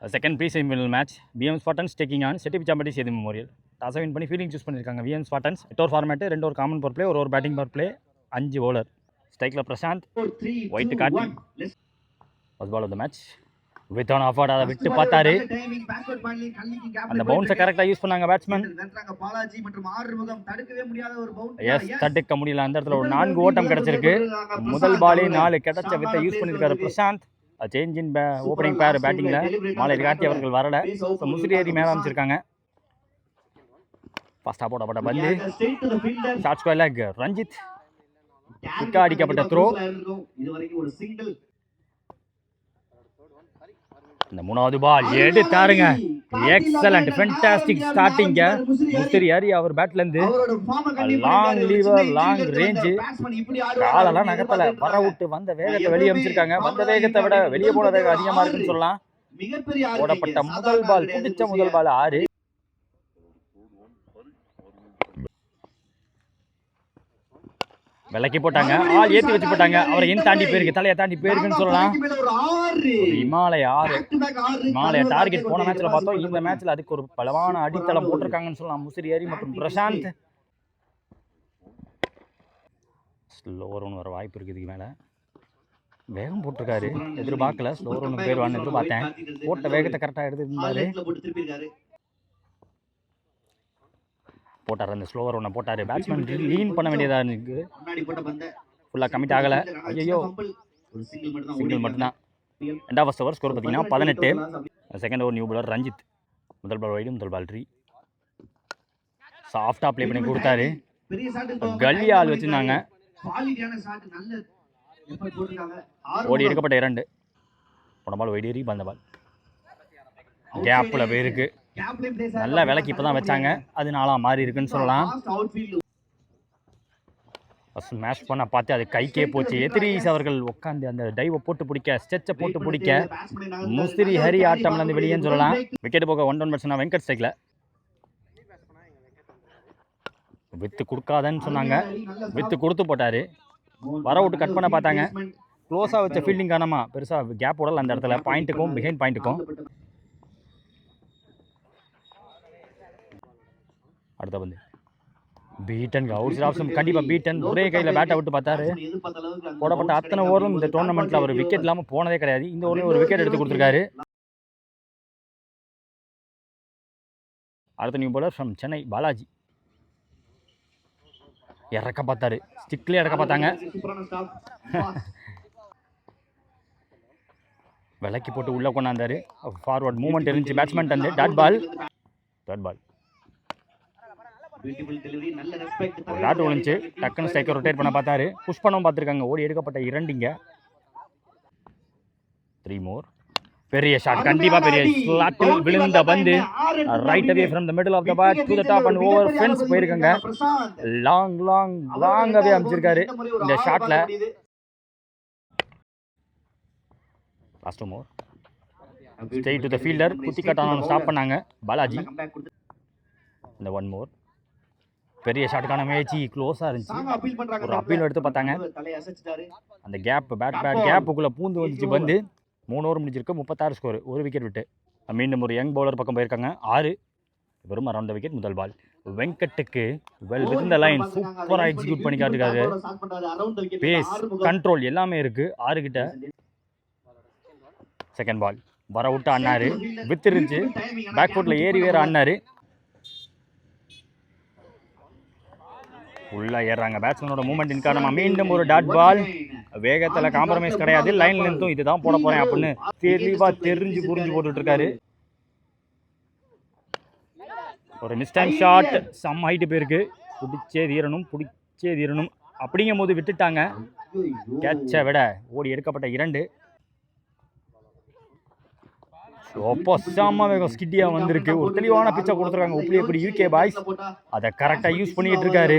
Second pre semifinal match VM Spartans taking on Chetti Pichampatti Sethu memorial. டாஸை win பண்ணி fielding choose பண்ணியிருக்காங்க VM Spartans. 8 over format, 2 over common power play, ஒரு batting power play, 5 bowler. ஸ்ட்ரைக்கில் Prashanth, wide காட்டி. First ball of the match with on off. அதை விட்டு பார்த்தாரு, அந்த பவுன்ஸை கரெக்டாக யூஸ் பண்ணாங்க பேட்ஸ்மேன். எஸ், தடுக்க முடியல. அந்த இடத்துல ஒரு 4 ஓட்டம் கிடைச்சிருக்கு. முதல் பாலே 4 கிடைச்ச வித்தை யூஸ் பண்ணியிருக்காரு பிரசாந்த். சேஞ்ச் இன் ஓப்பனிங் பேர் பேட்டிங்கில் மாலை கார்த்தி அவர்கள் வரல. ஸோ முசிறி ஏறி மேலே அமைச்சிருக்காங்க. ஃபர்ஸ்டாக போடப்பட்ட பந்து ஷார்ட் ஸ்கொயர் லெக். ரஞ்சித் குயிக்காக அடிக்கப்பட்ட த்ரோ. இந்த 3வது பால் எடுத்தாருங்க. எக்ஸலண்ட், ஃபென்டாஸ்டிக் ஸ்டார்டிங்க. முசிறி ஏறி அவர் பேட்லேருந்து லாங் லீவர், லாங் ரேஞ்சு, காலெல்லாம் நகர்த்தல, வர விட்டு வந்த வேகத்தை வெளியே அமைச்சிருக்காங்க. வந்த வேகத்தை விட வெளியே போன வேகம் அதிகமாக இருக்குன்னு சொல்லலாம். போடப்பட்ட முதல் பால், பிடிச்ச முதல் பால் 6. விலக்கி போட்டாங்க, ஆள் ஏற்றி வச்சு போட்டாங்க. அவரை தாண்டி போயிருக்கு, தலையை தாண்டி போயிருக்குன்னு சொல்லலாம். இமாலய 6. இமாலய டார்கெட் போன மேட்ச்ல பார்த்தோம். இந்த மேட்ச்ல அதுக்கு ஒரு பலவான அடித்தளம் போட்டிருக்காங்கன்னு சொல்லலாம் முசிறி ஏரி மற்றும் பிரசாந்த். ஸ்லோவர் ஒன்று வர வாய்ப்பு இருக்குது. இதுக்கு மேலே வேகம் போட்டிருக்காரு, எதிர்பார்க்கல. ஸ்லோவர் ஒன்று போயிடுவான்னு எதிர்பார்த்தேன். போட்ட வேகத்தை கரெக்டாக எடுத்துருந்தாரு. போட்டார், அந்த ஸ்லோவர் ஒன்று போட்டார். பேட்ஸ்மேன் லீன் பண்ண வேண்டியதாக இருக்கு. ஃபுல்லாக கமிட் ஆகலை. ஐயோ, சிங்கிள் மட்டும்தான். 2வது ஓவர் ஸ்கோர் பார்த்தீங்கன்னா 18. Second over new bowler Ranjith. முதல் பால் வைடு, முதல் பால் 3. சாஃப்டாக ப்ளே பண்ணி கொடுத்தாரு. கல்லி ஆள் வச்சுருந்தாங்க. ஓடி எடுக்கப்பட்ட 2. போன பால் வைடு ஏறி, வந்த பால் கேப்பில் போயிருக்கு. நல்ல விலைக்கு இப்போ தான் வச்சாங்க, அது 4ஆக மாறி இருக்குன்னு சொல்லலாம். ஸ்மாஷ் பண்ண பார்த்து அது கைக்கே போச்சு. எதிரிஸ் அவர்கள் உட்காந்து அந்த டைவை போட்டு பிடிக்க, ஸ்டெச்சை போட்டு பிடிக்க, முசிறி ஹரி ஆட்டம்லேருந்து வெளியேன்னு சொல்லலாம். விக்கெட் போக 1 ரன் வெங்கட் ஸ்ட்ரைக்கில். வித்து கொடுக்காதன்னு சொன்னாங்க, வித்து கொடுத்து போட்டார். வர விட்டு கட் பண்ண பார்த்தாங்க. க்ளோஸாக வச்ச ஃபீல்டிங் காரணமாக பெருசாக கேப் விடல அந்த இடத்துல, பாயிண்ட்டுக்கும் பிஹைண்ட் பாயிண்ட்டுக்கும். அடுத்த பந்து பீட்டன், அவுட் ஆப்ஷன் கண்டிப்பாக பீட்டன். ஒரே கையில் பேட்டை விட்டு பார்த்தாரு. போடப்பட்ட அத்தனை ஓவரும் இந்த டோர்னமெண்ட்டில் அவர் விக்கெட் இல்லாமல் போனதே கிடையாது. இந்த ஓவரையும் ஒரு விக்கெட் எடுத்து கொடுத்துருக்காரு. அடுத்த new bowler from Chennai Balaji. இறக்க பார்த்தாரு, ஸ்டிக்லேயே இறக்க பார்த்தாங்க. விலைக்கு போட்டு உள்ளே கொண்டாந்தாரு. ஃபார்வர்ட் மூவ்மெண்ட் இருந்துச்சு பேட்ஸ்மேன் வந்து. Dot ball, third ball. Dot விழுந்துச்சு. டக்குன்னு ஸ்ட்ரைக்கர் ரொட்டேட் பண்ண பார்த்தாரு. புஷ் பண்ணவும் பார்த்துருக்காங்க. ஓடி எடுக்கப்பட்ட 2. 3 more. பெரிய ஷாட், கண்டிப்பாக பெரிய ஸ்லாட்டில் விழுந்த பந்து right away from the middle of the bat to the top and over fence போயிருக்காங்க. லாங்காகவே அமைச்சிருக்காரு இந்த ஷாட்டில். Last more straight to the fielder. குத்தி கட்டான ஸ்டாப் பண்ணாங்க பாலாஜி. இந்த 1 more. பெரிய ஷாட்டுக்கான முயற்சி க்ளோஸாக இருந்துச்சு. ஒரு அப்பீல் எடுத்து பார்த்தாங்க. அந்த கேப் பேட் கேப்புக்குள்ளே பூந்து வந்துச்சு பந்து. 3 ஓவர் முடிஞ்சிருக்கு, 36 ஸ்கோர், 1 விக்கெட் விட்டு. மீண்டும் ஒரு யங் பவுலர் பக்கம் போயிருக்காங்க 6. வெறும் அரௌண்ட் விக்கெட். முதல் பால் வெங்கட்டுக்கு வெல் வித் த லைன், சூப்பராக எக்ஸிக்யூட் பண்ணி காட்டுக்காரு. பேஸ், கண்ட்ரோல் எல்லாமே இருக்குது 6 கிட்ட. செகண்ட் பால் வர விட்டு ஆடினாரு, வித் இருந்துச்சு. பேக் ஃபுட்டில் ஏறி வேற ஆடினாரு. உள்ளே ஏறாங்க. பேட்ஸ்மேனோட மூவ்மெண்ட் காரணமாக மீண்டும் ஒரு டாட் பால். வேகத்தில் காம்ப்ரமைஸ் கிடையாது. லைன் லென்த்தும் இதுதான் போட போகிறேன் அப்படின்னு தெளிவாக தெரிஞ்சு புரிஞ்சு போட்டுட்ருக்காரு. ஒரு மிஸ்டைம் ஷாட், சம் ஹைட்டு போயிருக்கு. பிடிச்சே தீரணும் அப்படிங்கும் போது விட்டுட்டாங்க. கேட்சை விட ஓடி எடுக்கப்பட்ட 2. அப்போ செம்ம வேகம் ஸ்கிட்டியாக வந்திருக்கு. ஒரு தெளிவான பிச்சை கொடுத்துருக்காங்க உப்ளியப்படி யூகே பாய்ஸ். அதை கரெக்டாக யூஸ் பண்ணிக்கிட்டு இருக்காரு.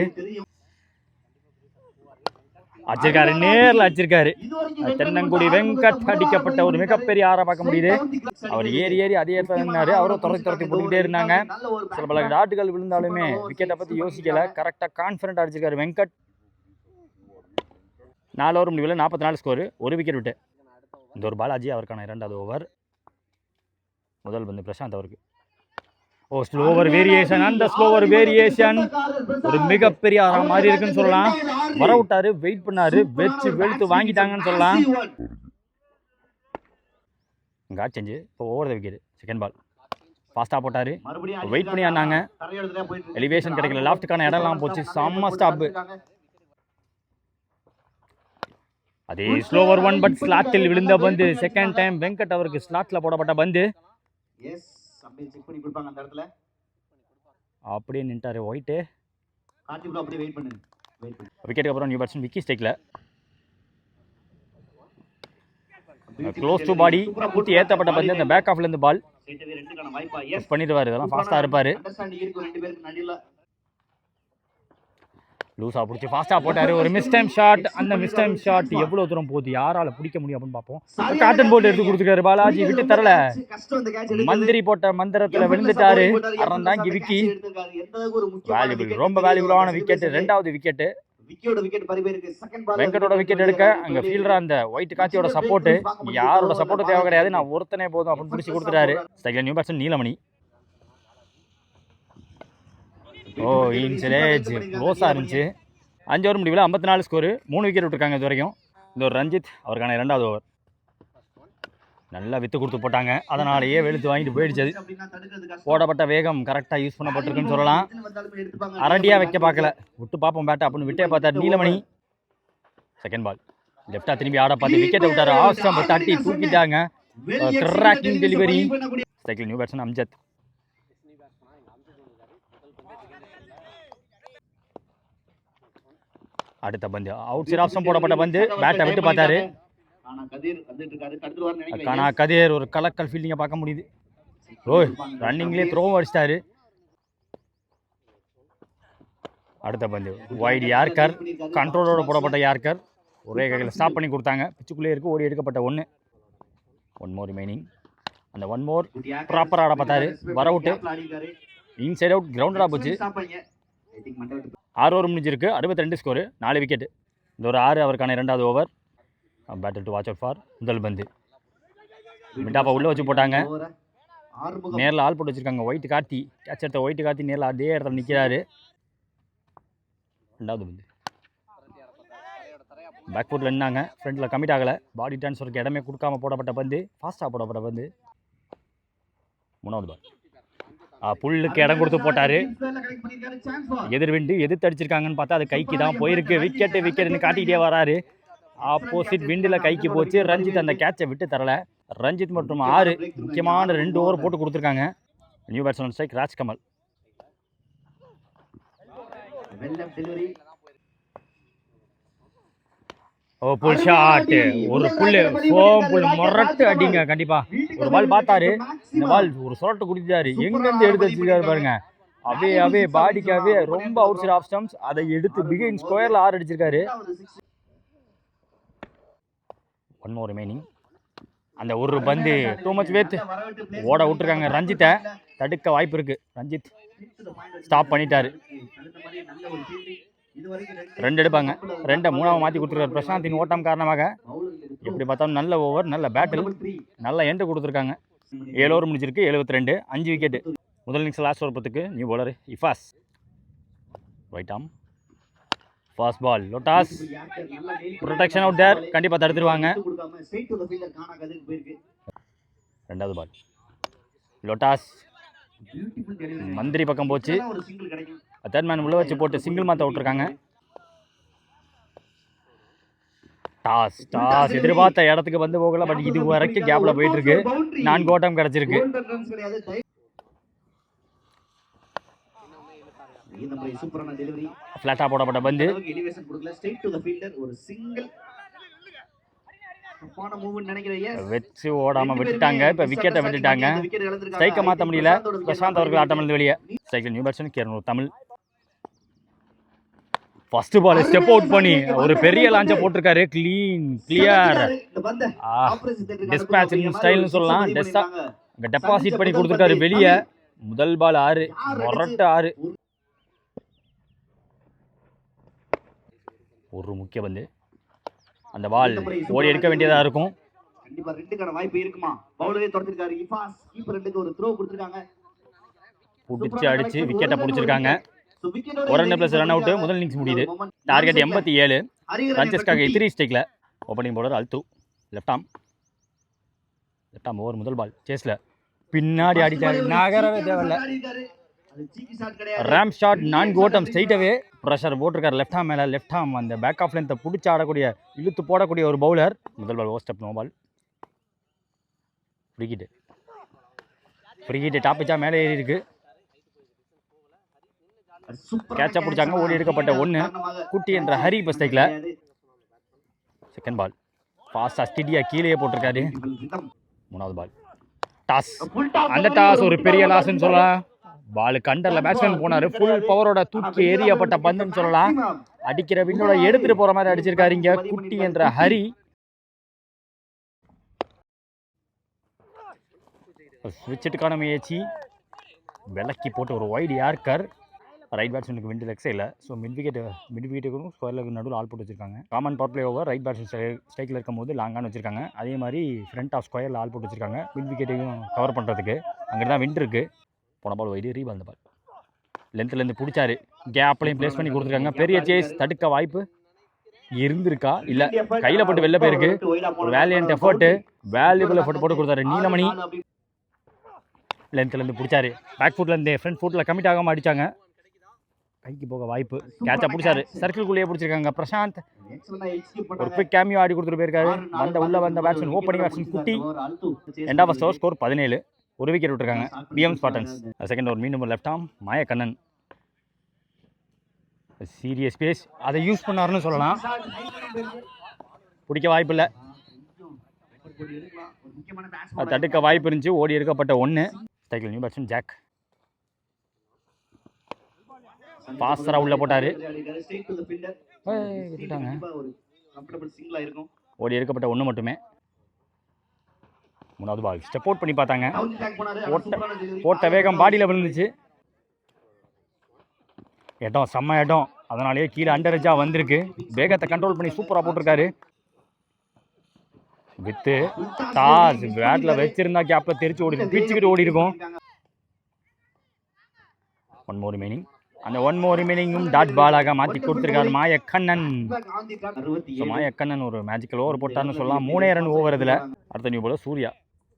அடிச்சிருக்காரு, நேரில் அடிச்சிருக்காரு. தென்னங்குடி வெங்கட் அடிக்கப்பட்ட ஒரு மிகப்பெரிய ஆற பார்க்க முடியுது. அவர் ஏறி அதே இருந்தாரு. அவரும் துரத்தி போட்டுக்கிட்டே இருந்தாங்க. சில பல டாட்டுகள் விழுந்தாலுமே விக்கெட்டை பற்றி யோசிக்கல, கரெக்டாக கான்ஃபிடென்ட் அடிச்சிருக்காரு வெங்கட். 4 ஓவர் முடிவில் 44 ஸ்கோர், 1 விக்கெட் விட்டு. இந்த ஒரு பாலாஜி அவருக்கான 2வது ஓவர். முதல் பந்து பிரசாந்த் அவருக்கு. ஓ ஸ்லோவர் வேரியேஷன், அந்த ஸ்லோவர் வேரியேஷன் ஒரு மிகப்பெரிய மாதிரி இருக்குன்னு சொல்லலாம். வர விட்டாரு, வெயிட் பண்ணாரு, வெச்சு வெளுத்து வாங்கிட்டாங்கன்னு சொல்லலாம். காட் சேஞ்சு. இப்போ over the wicket. Second ball ஃபாஸ்ட்டாக போட்டார், வெயிட் பண்ணி ஆனாங்க. எலிவேஷன் கிடைக்கல, லாஃப்ட்டுக்கான இடம்லாம் போச்சு. செம்ம ஸ்டாப்பு. அதே ஸ்லோவர் ஒன், பட் ஸ்லாட்டில் விழுந்த பந்து. செகண்ட் டைம் வெங்கட் அவருக்கு ஸ்லாட்டில் போடப்பட்ட பந்து. அப்படியே நின்ட்டாரு ஒயிட்டு. விக்கெட்டுக்கு அப்புறம் நியூ பேட்ஸ்மேன் விக்கி ஸ்டேக்கில். க்ளோஸ் டு பாடி குத்தி ஏற்றப்பட்ட பந்து. அந்த பேக் ஆஃப்லேருந்து பால் பண்ணிடுவார். இதெல்லாம் ஃபாஸ்ட்டாக இருப்பார். லூஸாக பிடிச்சி ஃபாஸ்ட்டாக போட்டார். ஒரு மிஸ் டைம் ஷாட். அந்த மிஸ் டைம் ஷாட் எவ்வளோ தூரம் போகுது, யாரால் பிடிக்க முடியும் அப்படின்னு பார்ப்போம். காட்டன் போல்ட் எடுத்து கொடுத்துருக்காரு பாலாஜி, விட்டு தரல. மந்திரி போட்ட மந்திரத்தில் விழுந்துட்டாரு. அறந்தாங்கி விக்கி. வேல்யூபிள், ரொம்ப வேல்யூபிளான விக்கெட். ரெண்டாவது விக்கெட்டு. வெங்கட்டோட விக்கெட் எடுக்க அங்க ஃபீல்டர் அந்த ஒயிட் காட்சியோட சப்போர்ட். யாரோட சப்போர்ட் தேவை கிடையாது, நான் ஒருத்தனே போதும் அப்படின்னு பிடிச்சி கொடுத்துட்டாரு. ஸ்டைல நியூ பேட்ஸ்மேன் நீலமணி. ஓ இன்சலேஜ் க்ளோஸாக இருந்துச்சு. 5 ஓவர் முடிவில் 54 ஸ்கோரு. 3 விக்கெட் விட்டுருக்காங்க இது வரைக்கும். இந்த ஒரு ரஞ்சித் அவருக்கான 2வது ஓவர். நல்லா வித்து கொடுத்து போட்டாங்க, அதனாலேயே வெளுத்து வாங்கிட்டு போயிடுச்சு. போடப்பட்ட வேகம் கரெக்டாக யூஸ் பண்ணப்பட்டிருக்குன்னு சொல்லலாம். அரண்டியாக வைக்க பார்க்கல, விட்டு பார்ப்போம் பேட்டை அப்படின்னு விட்டே பார்த்தார் நீலமணி. செகண்ட் பால் லெஃப்டாக திரும்பி ஆட பார்த்து விக்கெட்டை விட்டார். ஆஃப் ஸ்டம்ப் தட்டி தூக்கிட்டாங்க. Cracking delivery. Cycle new batsman Amjad. அடுத்த பந்து அவுட் சைட் ஆஃப் ஸ்டம்ப் போடப்பட்ட பந்து. பேட்டை விட்டு பார்த்தாரு. கானா கதிர் ஒரு கலக்கல் ஃபீல்டிங்கை பார்க்க முடியுது. ஓ ரன்னிங்லேயே த்ரோவும் அடிச்சிட்டாரு. அடுத்த பந்து வைட் யார்கர். கண்ட்ரோலோட போடப்பட்ட யார்கர் ஒரே கையில் ஸ்டாப் பண்ணி கொடுத்தாங்க. பிச்சுக்குள்ளே இருக்கு, ஓடி எடுக்கப்பட்ட 1 மோர் ரிமைனிங். அந்த 1 மோர் ப்ராப்பராக ஆட பார்த்தாரு. வர அவுட்டு, இன்சைட் அவுட், கிரவுண்டடாக போச்சு. 6 ஓவர் முடிஞ்சிருக்கு. 62 ஸ்கோரு, 4 விக்கெட்டு. இந்த ஒரு 6 அவருக்கான 2வது over. Batter to watch out for. முதல் பந்து மிட்டாப்பா உள்ளே வச்சு போட்டாங்க. நேரில் ஆள் போட்டு வச்சுருக்காங்க. ஒயிட் கார்த்தி கேட்ச் எடுத்த ஒயிட் கார்த்தி நேரில் அதே இடத்துல நிற்கிறாரு. 2வது பந்து பேக் ஃபுட்டில் நின்னாங்க, ஃப்ரண்ட்டில் கமிட் ஆகலை. பாடி ட்ரான்ஸ்ஃபருக்கு இடமே கொடுக்காம போடப்பட்ட பந்து, ஃபாஸ்ட்டாக போடப்பட்ட பந்து. 3வது பால் புல்லுக்கு இடம் கொடுத்து போட்டார். எதிர்விண்டு எதிர்த்து அடிச்சிருக்காங்கன்னு பார்த்தா அது கைக்கு தான் போயிருக்கு. விக்கெட்டுன்னு காட்டிக்கிட்டே வராரு. ஆப்போசிட் விண்டில் கைக்கு போச்சு. ரஞ்சித் அந்த கேட்சை விட்டு தரல. ரஞ்சித் மற்றும் 6 முக்கியமான 2 ஓவர் போட்டு கொடுத்துருக்காங்க. New batsman strike Rajkamal. Oh pull shot. ஒரு புல்லு புல் மொரட்டு அடிங்க. கண்டிப்பா ஒரு பால் பார்த்தாரு. இந்த பால் ஒரு சொரட்டு குடிச்சாரு. எங்கேருந்து எடுத்து வச்சிருக்காரு பாருங்க. அவே பாடிக்காவே ரொம்ப அவுட் சைட் ஆஃப் ஸ்டம்ப்ஸ். அதை எடுத்து பிகைன் ஸ்கொயர்ல 6 அடிச்சிருக்காரு. 1 மோர் ரிமைனிங். அந்த ஒரு பந்து டூ மச் வேத் ஓட விட்டுருக்காங்க. ரஞ்சித்தை தடுக்க வாய்ப்பு இருக்கு. ரஞ்சித் ஸ்டாப் பண்ணிட்டாரு. 2 எடுப்பாங்க. 2 3ஆவது மாற்றி கொடுத்துருக்காரு. பிரசாந்தின் ஓட்டம் காரணமாக எப்படி பார்த்தாலும் நல்ல ஓவர், நல்ல பேட்டில், நல்ல எண்டு கொடுத்துருக்காங்க. 7 ஓவர் முடிஞ்சிருக்கு. 72, 5 விக்கெட்டு. முதல் இன்னிங்ஸ் லாஸ்ட் ஓவர் பத்துக்கு new bowler Ifas. Right arm fast ball. லோட்டாஸ் ப்ரொடெக்ஷன் அவுட் தேர். கண்டிப்பாக தடுத்துருவாங்க. 2வது பால் லோட்டாஸ் மந்திரி பக்கம் போச்சு. தேர்ட் மேன் உள்ள வச்சு போட்டு சிங்கிள் மாற்ற விட்டுருக்காங்க. டாஸ் எதிர்பார்த்த இடத்துக்கு வந்து போகல. பட் இது வரைக்கும் கேப்ல போயிட்டு இருக்கு. 4 ஓட்டம் கிடைச்சிருக்கு. ஃபிளாட்டா போடப்பட்ட பந்து வச்சு ஓடாம விட்டுட்டாங்க. இப்ப விக்கெட்டை விட்டுட்டாங்க. ஸ்ட்ரைக்கை மாற்ற முடியல. பிரசாந்த் அவர்கள் ஆட்டமிருந்து வெளியே. ஸ்ட்ரைக்கில் new batsman Keranur Tamil. First ball step out பண்ணி ஒரு பெரிய லாஞ்சை போட்டிருக்காரு. கிளியர் டிஸ்பேட்ச் ஸ்டைல்னு சொல்லலாம். டெபாசிட் பண்ணி கொடுத்துருக்காரு வெளியே. முதல் பால் 6, மொரட்டு 6. ஒரு முக்கிய பந்து. அந்த பால் ஓடி எடுக்க வேண்டியதாக இருக்கும். கண்டிப்பா ரெண்டுக்கான வாய்ப்பு இருக்குமா? பவுலரே தொடர்ச்சிருக்காரு. இஃபாஸ் கீப்பர் ரெண்டுக்கு ஒரு த்ரோ கொடுத்திருக்காங்க. புடிச்சு அடிச்சு விக்கெட்டை பிடிச்சிருக்காங்க. ஒரு ரன் பிளஸ் ரன் அவுட். முதல் இன்னிங்ஸ் முடியுது. டார்கெட் 87. ரன்சஸ்க்காக 3 ஸ்ட்ரைக்ல. Opening bowler Althu. Left arm over முதல் பால் சேஸ்ல பின்னாடி அடிச்சாரு. நகரவே தேவையில்ல. ரேம் ஷாட் 4 ஓட்டம் ஸ்ட்ரைட்டாவே ப்ரெஷர் போட்டிருக்காரு லெஃப்ட் ஆர்ம் மேல. லெஃப்ட் ஆர்ம் அந்த பேக் ஆஃப் லென்த்தை பிடிச்சி ஆடக்கூடிய இழுத்து போடக்கூடிய ஒரு பவுலர். முதல் ball over step no ball. Free hit top பிச்சா மேலே ஏறி இருக்கு. கேட்சா பிடிச்சாங்க. ஓடி எடுக்கப்பட்ட 1 குட்டி என்ற ஹரி பஸ்டைக்ல. செகண்ட் பால் ஃபாஸ்டா ஸ்டிடியா கீழே போட்டிருக்காரு. மூணாவது பால் டாஸ். அந்த டாஸ் ஒரு பெரிய லாஸ்ன்னு சொல்லலாம். பால் கண்டர்ல பேட்ஸ்மேன் போனாரு. ஃபுல் பவரோட தூக்கி எறியப்பட்ட பந்துன்னு சொல்லலாம். அடிக்கிற விண்ணோட எடுத்துட்டு போற மாதிரி அடிச்சிருக்காரு இங்க குட்டி என்ற ஹரி. ஸ்விட்சுக்கான முயற்சி விலக்கி போட்டு ஒரு வைடு யார்கர். ரைட் பேட்ஸ்மேனுக்கு விண்டு லெக் சைடில். ஸோ மிட் விக்கெட்டுக்கும் ஸ்கொயரில் நடுவில் ஆள் போட்டு வச்சிருக்காங்க. Common power play over right batsman ஸ்ட்ரைக்கில் இருக்கும்போது லாங்கான வச்சிருக்காங்க. அதே மாதிரி ஃப்ரண்ட் ஆஃப் ஸ்கொயரில் ஆள் போட்டு வச்சிருக்காங்க மிட் விக்கெட்டையும் கவர் பண்ணுறதுக்கு. அங்கே தான் விண்ட் இருக்கு. போன பால் வைடு ரீபால். அந்த பால் லென்த்லேருந்து பிடிச்சாரு. கேப்லையும் பிளேஸ் பண்ணி கொடுத்துருக்காங்க. பெரிய சேஸ் தடுக்க வாய்ப்பு இருந்திருக்கா இல்லை கையில் போட்டு வெளில போயிருக்கு. ஒரு வேல்யூபிள் எஃபர்ட் போட்டு கொடுத்தாரு நீலமணி. லென்த்லேருந்து பிடிச்சாரு. பேக் ஃபுட்லேருந்து ஃப்ரண்ட் ஃபுட்டில் கமிட் ஆகாமல் அடித்தாங்க. கைக்கு போக வாய்ப்பு. கேட்சா பிடிச்சாரு. சர்க்கிள்குள்ளேயே பிடிச்சிருக்காங்க. பிரசாந்த் ஒரு குவிக் கேமியோ ஆடி கொடுத்துட்டு போயிருக்காரு. உள்ள வந்த பேட்ஸ்மேன் ஓப்பனிங் பேட்ஸ்மேன் குட்டி. ரெண்டாவது ஓவர் ஸ்கோர் 17. ஒரு விக்கெட் விட்டுருக்காங்க பிஎம் ஸ்பாட்டன்ஸ். செகண்ட் ஓவர் மீண்டும் left arm Mayakannan. Serious pace அதை யூஸ் பண்ணாருன்னு சொல்லலாம். பிடிக்க வாய்ப்பு இல்லை. தடுக்க வாய்ப்பு இருந்துச்சு. ஓடி எடுக்கப்பட்ட 1. ஸ்ட்ரைக்கில் நியூ பேட்ஸ்மேன் ஜாக். பாஸ்டரா உள்ள போட்டாரு. ஓடி எடுக்கப்பட்ட 1 மட்டுமே. மூணாவது பால் ஸ்டெப் அவுட் பண்ணி பார்த்தாங்க. போட்ட வேகம் பாடியில் விழுந்துச்சு. இடம் செம்ம இடம். அதனாலேயே கீழே அண்டர் எஜ்ஜா வந்திருக்கு. வேகத்தை கண்ட்ரோல் பண்ணி சூப்பராக போட்டிருக்காரு. வித்து டாஸ் பேட்ல வச்சிருந்தா கேப்ல தெரிச்சு ஓடி பிச்சுக்கிட்டு ஓடி இருக்கும். 1 more remaining. அந்த 1 more remaining டாட் பாலாக மாற்றி கொடுத்துருக்காரு மாயக்கண்ணன். மாயக்கண்ணன் ஒரு மேஜிக்கல் ஓவர் போட்டார்னு சொல்லலாம். 3 ரன் ஓவர் இதில். அடுத்த new bowler Surya.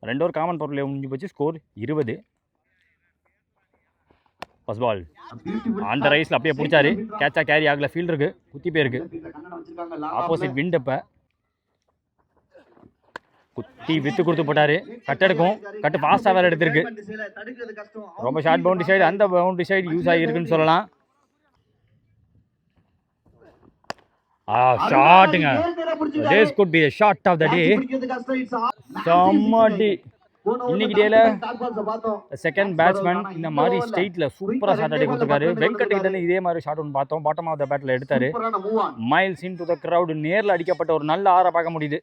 2 over common power முடிஞ்சு போச்சு. ஸ்கோர் 20. ஃபர்ஸ்ட் பால் அந்த ரைஸில் அப்படியே பிடிச்சாரு. கேட்சா கேரி ஆகல. ஃபீல்டருக்கு குத்தி போயிருக்கு. Opposite wind. அப்போ குத்தி வித்து கொடுத்து போட்டாரு. கட் எடுக்கும். கட்டு ஃபாஸ்ட்டாக வேறு எடுத்திருக்கு. ரொம்ப ஷார்ட் பவுண்டரி சைடு. அந்த பவுண்டரி சைடு யூஸ் ஆகிருக்குன்னு சொல்லலாம். ஷாட்டுங்க. This could be a shot of the day. சம்மடி இன்னைக்கு டேல செகண்ட் பேட்ஸ்மேன் இந்த மாதிரி ஸ்ட்ரெயிட்ல சூப்பரா ஷாட் அடி கொடுத்துருக்காரு. வெங்கட் கிட்ட இதே மாதிரி ஷாட் ஒன்று பார்த்தோம். பாட்டம் ஆஃப் த பேட்ல எடுத்தாரு. Miles in to the crowd. நேரில் அடிக்கப்பட்ட ஒரு நல்ல ஆற பார்க்க முடியுது.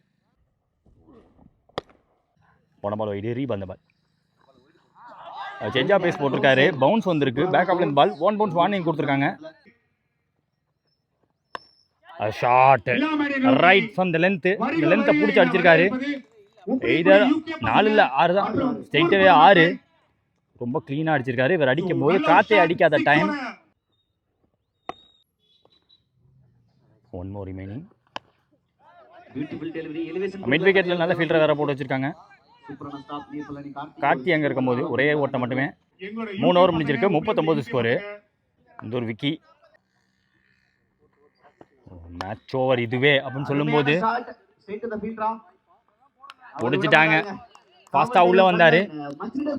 போன பால் வைடு ரீபால். அந்த பால் சேஞ்சா பேஸ் போட்டிருக்காரு. பவுன்ஸ் வந்திருக்கு. Back of ball 1 bounce warning கொடுத்துருக்காங்க. Shot right from the length. இந்த லென்த்தை பிடிச்சி அடிச்சிருக்காரு. எய்தர் 4 இல்லை 6 தான். ஸ்ட்ரெயிட்டாகவே 6. ரொம்ப க்ளீனாக அடிச்சிருக்காரு. இவர் அடிக்கும் போது காற்றே அடிக்காத டைம். 1 more remaining. மிட் விக்கெட்டில் நல்ல ஃபீல்டர் வேறு போட்டு வச்சிருக்காங்க. கார்த்தி அங்கே இருக்கும்போது ஒரே ஓட்டம் மட்டுமே. 3 ஓவர் முடிஞ்சிருக்கு. 39 ஸ்கோரு. இந்த ஒரு விக்கி. மேட்ச் ஓவர் இதுவே அப்படின்னு சொல்லும்போது முடிச்சிட்டாங்க. ஃபாஸ்ட்டாக உள்ளே வந்தார்.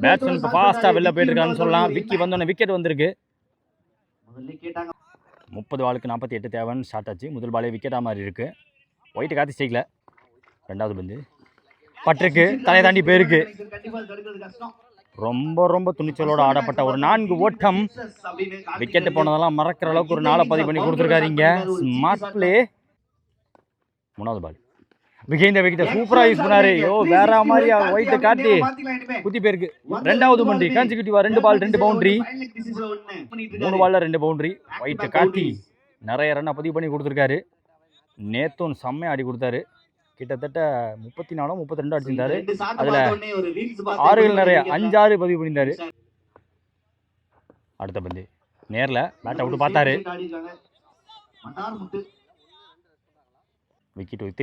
பேட்ஸ்மேன் இப்போ ஃபாஸ்ட்டாக வெளில போயிட்டுருக்கான்னு சொல்லலாம். விக்கி வந்தோடனே விக்கெட் வந்திருக்கு. 30 பாலுக்கு 48 தேவைன்னு ஸ்டார்ட் ஆச்சு. முதல் பாலே விக்கெட்டாக மாதிரி இருக்குது. ஒயிட்டு காத்தி ஸ்ட்ரைக்கில். ரெண்டாவது பந்து பட்டிருக்கு. தலையை தாண்டி போயிருக்கு. ரொம்ப துணிச்சலோடு ஆடப்பட்ட ஒரு 4 ஓட்டம். விக்கெட்டு போனதெல்லாம் மறக்கிற அளவுக்கு ஒரு 4 பதிவு பண்ணி கொடுத்துருக்காரு இங்கே. Smart play. மூணாவது பால் விக்கெட் விக்கெட்டை சூப்பராக யூஸ் பண்ணாரு. வேற மாதிரி ஒயிட்டை காட்டி குத்தி போயிருக்கு. ரெண்டாவது பவுண்டரி கான்சிக்யூட்டிவா. 2 பால் 2 பவுண்டரி. 3 பால்ல 2 பவுண்டரி. ஒயிட்டை காட்டி நிறைய ரன்னை பதிவு பண்ணி கொடுத்துருக்காரு. நேத்தும் செம்மையாக ஆடி கொடுத்தாரு. கிட்டத்தட்ட 34 32 அடிச்சிருந்தாரு. ரெண்டு shot அதுல பார்த்த உடனே ஒரு reels பார்த்து 6கள் நிறைய பதிவு 5 6 பதிவு பண்ணியிருந்தாரு. அடுத்த பந்து நேரில் பேட்டை விட்டு பார்த்தாரு. ஆடிருக்காங்க. மன்னார் முத்து விக்கெட்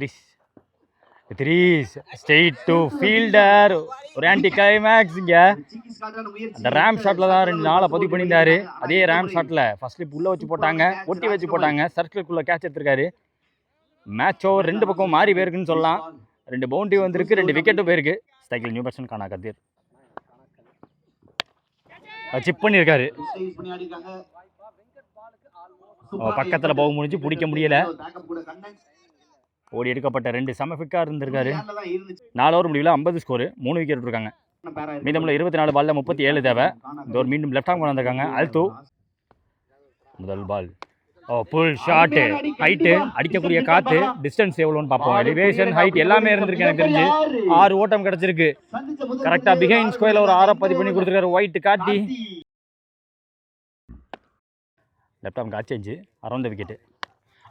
த்ரீஸ் ஸ்ட்ரெயிட் டு ஃபீல்டர். ஒரு ஆன்டி கிளைமேக்ஸ் இங்க. சிக்கி ஸ்காட்டான முயற்சி. அந்த ரேம் ஷாட்ல தான் 2 நாளை பதிவு பண்ணியிருந்தாரு. அதே ரேம் ஷாட்ல ஃபர்ஸ்ட் ஸ்லிப் உள்ள வச்சு போட்டாங்க, ஒட்டி வச்சு போட்டாங்க, சர்க்கிள்குள்ள கேட்ச் எடுத்திருக்காரு. மேட்ச் ஓவர் 2 பக்கம் மாறி போயிருக்குன்னு சொல்லலாம். 2 பவுண்டரி வந்திருக்கு, 2 விக்கெட்டும் போயிருக்கு. ஸ்ட்ரைக்கில் நியூ பேட்ஸ்மேன் கானா கதீர் சிப் பண்ணியிருக்காரு. யூஸ் பண்ணி ஆடிருக்காங்க. பக்கத்துல போக முடிஞ்சு பிடிக்க முடியல. பேக்கப் கூட கண்ணன் ஓடி எடுக்கப்பட்ட 2 செம இருந்திருக்காரு. யார்ல தான் இருந்துச்சு. 4 ஓவர் முடிவில் 50 ஸ்கோர், 3 விக்கெட் இருக்காங்க. பேரா இருக்கு. மீதமுள்ள 24 பால்ல 37 தேவை. இந்த ஒரு மீண்டும் லெஃப்ட் ஆர்ம் கொண்டு வந்திருக்காங்க. அல்து முதல் பால். புல் ஷாட்டு, ஹைட்டு, அடிக்கக்கூடிய காத்து, டிஸ்டன்ஸ் எவ்வளோன்னு பார்ப்போம். எலிவேஷன், ஹைட் எல்லாமே இருந்திருக்கு. எனக்கு தெரிஞ்சு 6 ஓட்டம் கிடைச்சிருக்கு. சந்திச்ச முதல் கரெக்டா பிஹைண்ட் ஸ்கொயர்ல ஒரு 6 பதிவு பண்ணி கொடுத்துருக்காரு. ஒயிட் காட்டி லெஃப்ட் ஆர்ம் காட்சி செஞ்சு அரௌண்ட் விக்கெட்.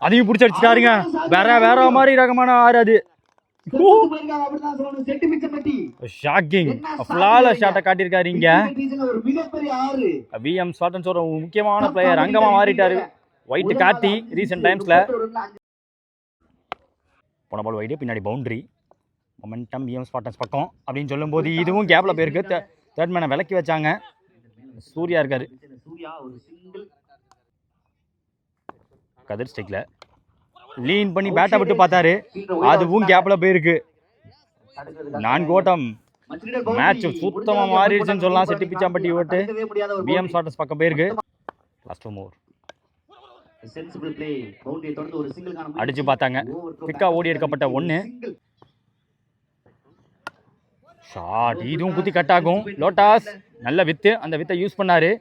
அதையும் பிடிச்சி அடிச்சுட்டாருங்க. வேற மாதிரி ரகமான 6 அது. செத்து போயிருக்காங்க அப்படிதான் சொல்லணும். செட்டு மிச்சம் பட்டி. ஷாக்கிங் ஃப்ளாலஸ் ஷாட்டை காட்டியிருக்காரு இங்க. ஒரு மிகப்பெரிய 6. விஎம் ஸ்வாட்டன்ஸ் ஒரு முக்கியமான பிளேயர், அங்கமா மாறிட்டாரு. ஒயிட் காட்டி ரீசெண்ட் டைம்ஸ்ல போன பால் ஒயிட், பின்னாடி பவுண்டரி. மொமெண்டம் விஎம் ஸ்வாட்டன்ஸ் பக்கம் அப்படின்னு சொல்லும்போது இதுவும் கேப்ல போயிருக்கு. தேர்ட் மேனை விலக்கி வச்சாங்க. சூர்யா இருக்காரு. சூர்யா ஒரு சிங்கிள் கதிர் ஸ்டிக்ல லீன் பண்ணி பேட்டை விட்டு பார்த்தாரு. அதுவும் கேப்ல போயிருக்கு. 4 ஓட்டம். மேட்ச் சுத்தமா மாறிடுச்சுன்னு சொல்லலாம். செட்டி பிச்சாம்பட்டி ஓட்டு விஎம் ஸ்வாட்டன்ஸ் பக்கம் போயிருக்கு. Last over sensible play. பவுண்டரியை தொடர்ந்து ஒரு சிங்கிள் காண அடிச்சு பார்த்தாங்க. பிக்கா ஓடி எடுக்கப்பட்ட 1 ஷாட். இதுவும் குத்தி கட் ஆகும். லோட்டாஸ் நல்ல வித்து, அந்த வித்தை யூஸ் பண்ணாரு.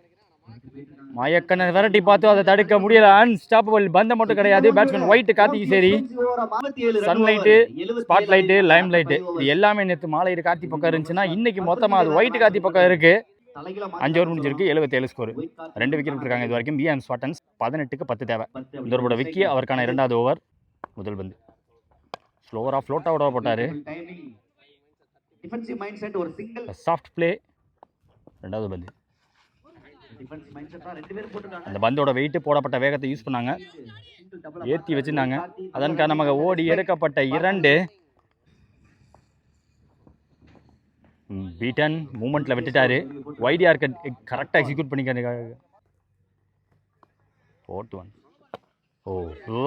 மயக்கனை விரட்டி பார்த்து அதை தடுக்க முடியல. அன்ஸ்டாப்பபிள். பந்த மட்டும் கிடையாது, பேட்ஸ்மேன் ஒயிட் கார்த்திக் சரி, sunlight, spot light, Lime light இது எல்லாமே நேற்று மாலையிட்டு கார்த்தி பக்கம் இருந்துச்சுன்னா இன்னைக்கு மொத்தமாக அது ஒயிட் கார்த்தி பக்கம் இருக்கு. 5 ஓவர் முடிஞ்சிருக்கு. 77 ஸ்கோர், 2 விக்கெட் இருக்காங்க. இது வரைக்கும் விஎம் ஸ்வாட்டன்ஸ் 18க்கு 10 தேவை. இந்த ஒரு விக்கி அவருக்கான 2வது ஓவர். முதல் பந்து ஸ்லோவரா ஃப்ளோட்டா விட போட்டாரு. டிஃபென்சிவ் மைண்ட் செட் ஒரு சிங்கிள் சாஃப்ட் பிளே. 2வது பந்து டிஃபென்ஸ் மைண்ட் செட்டா ரெண்டு பேரும் போட்டுட்டாங்க. அந்த பந்தோட வெயிட் போடப்பட்ட வேகத்தை யூஸ் பண்ணாங்க, ஏற்றி வச்சிருந்தாங்க. அதன் காரணமாக ஓடி எடுக்கப்பட்ட 2 பீட்டன் மூமெண்ட்ல விட்டுட்டாரு. வைடிஆர் கரெக்டாக எக்ஸிக்யூட் பண்ணிக்க. 4-1. ஓ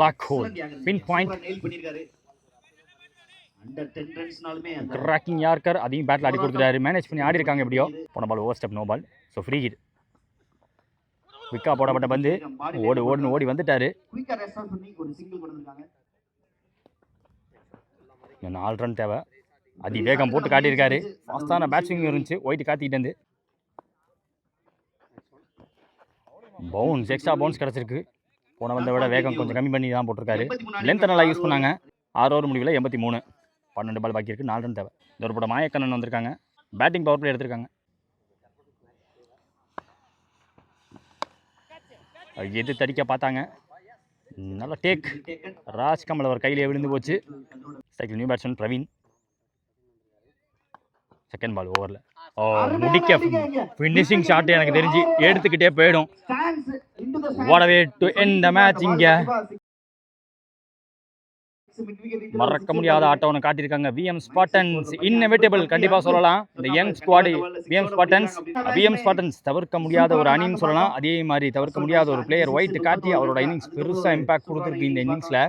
லாக் ஹோல் பின் பாயிண்ட். நெயில் பண்ணிருக்காரு. அண்டர் 10 ரன்ஸ்னாலுமே கிராக்கிங் யார்க்கர் அதையும் பேட்டில் ஆடி கொடுத்துட்டாரு. மேனேஜ் பண்ணி ஆடி இருக்காங்க. எப்படியோ போன ball over step, no ball. So free hit. விக்கா போடப்பட்ட பந்து ஓடி வந்துட்டாரு. குயிக்கா ரெஸ்பான்ஸ் பண்ணி ஒரு சிங்கிள் கொடுத்திருக்காங்க. 4 ரன் தேவை. வேகம் போட்டு காட்டியிருக்காரு. ஃபாஸ்டான பேட்ஸ்விங் இருந்துச்சு ஒயிட் காத்திக்கிட்டு இருந்து. பவுன்ஸ், எக்ஸ்ட்ரா பவுன்ஸ் கிடச்சிருக்கு. போன வந்த விட வேகம் கொஞ்சம் கம்மி பண்ணி தான் போட்டிருக்காரு. லென்த்தை நல்லா யூஸ் பண்ணாங்க. 6 ஓவர் முடிவில் 83, 12 பால் பாக்கி இருக்குது. 4 ரன் தேவை. இந்த ஒரு படம் மாயக்கண்ணன் வந்திருக்காங்க. பேட்டிங் பவர் பிளே எடுத்திருக்காங்க. எது தடிக்க பார்த்தாங்க. நல்ல டேக். ராஜ்கமல் அவர் கையிலே விழுந்து போச்சு. சைக்கிள் new batsman Praveen. Second ball ஓவரில் முடிக்க ஃபினிஷிங் ஷாட் எனக்கு தெரிஞ்சு எடுத்துக்கிட்டே போயிடும். ஓடவே டு எண்ட் த மேட்ச். இங்கே மறக்க முடியாத ஆட்டம் ஒன்று காட்டியிருக்காங்க விஎம் ஸ்பாட்டன்ஸ். இன்னெவிட்டபிள் கண்டிப்பாக சொல்லலாம். இந்த யங் ஸ்குவாடு விஎம் ஸ்பாட்டன்ஸ் தவிர்க்க முடியாத ஒரு அணின்னு சொல்லலாம். அதே மாதிரி தவிர்க்க முடியாத ஒரு பிளேயர் ஒயிட் காட்டி அவரோட இன்னிங்ஸ் பெருசாக இம்பாக்ட் கொடுத்துருக்கு இந்த இன்னிங்ஸில்.